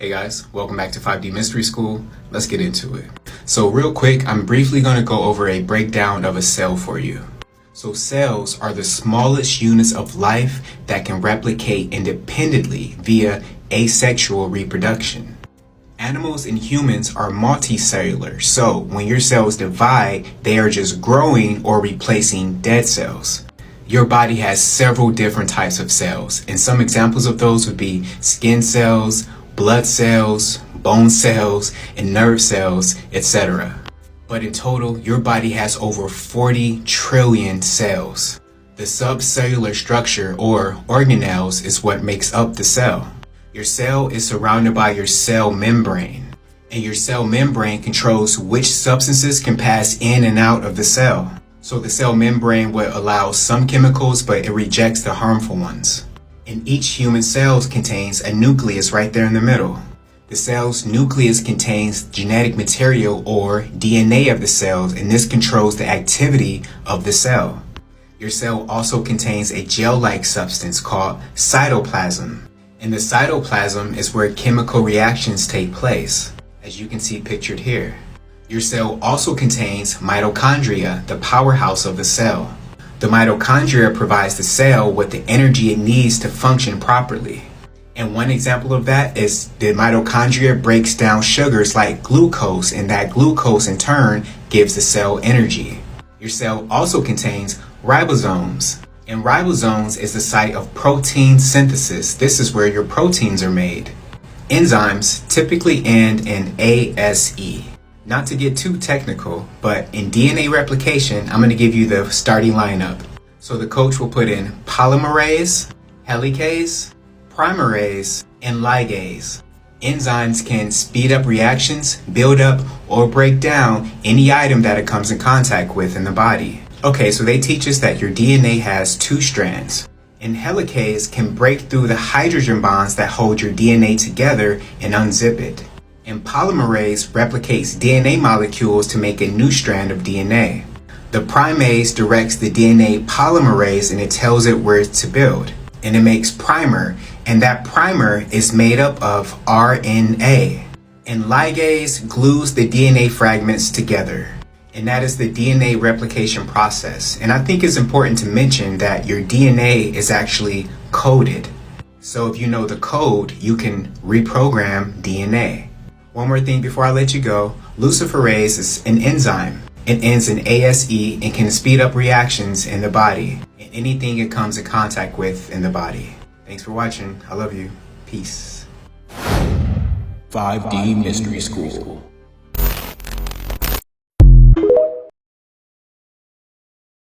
Hey guys, welcome back to 5D Mystery School. Let's get into it. So real quick, I'm briefly going to go over a breakdown of a cell for you. So cells are the smallest units of life that can replicate independently via asexual reproduction. Animals and humans are multicellular, so when your cells divide, they are just growing or replacing dead cells. Your body has several different types of cells, and some examples of those would be skin cells, blood cells, bone cells, and nerve cells, etc. But in total, your body has over 40 trillion cells. The subcellular structure, or organelles, is what makes up the cell. Your cell is surrounded by your cell membrane, and your cell membrane controls which substances can pass in and out of the cell. So the cell membrane will allow some chemicals, but it rejects the harmful ones. And each human cell contains a nucleus right there in the middle. The cell's nucleus contains genetic material or DNA of the cells, and this controls the activity of the cell. Your cell also contains a gel-like substance called cytoplasm. And the cytoplasm is where chemical reactions take place, as you can see pictured here. Your cell also contains mitochondria, the powerhouse of the cell. The mitochondria provides the cell with the energy it needs to function properly. And one example of that is the mitochondria breaks down sugars like glucose, and that glucose in turn gives the cell energy. Your cell also contains ribosomes, and ribosomes is the site of protein synthesis. This is where your proteins are made. Enzymes typically end in ASE. Not to get too technical, but in DNA replication, I'm going to give you the starting lineup. So the coach will put in polymerase, helicase, primerase, and ligase. Enzymes can speed up reactions, build up, or break down any item that it comes in contact with in the body. Okay, so they teach us that your DNA has two strands. And helicase can break through the hydrogen bonds that hold your DNA together and unzip it. And polymerase replicates DNA molecules to make a new strand of DNA. The primase directs the DNA polymerase and it tells it where to build. And it makes primer, and that primer is made up of RNA. And ligase glues the DNA fragments together. And that is the DNA replication process. And I think it's important to mention that your DNA is actually coded. So if you know the code, you can reprogram DNA. One more thing before I let you go, luciferase is an enzyme. It ends in ASE and can speed up reactions in the body and anything it comes in contact with in the body. Thanks for watching. I love you. Peace. 5D Mystery School.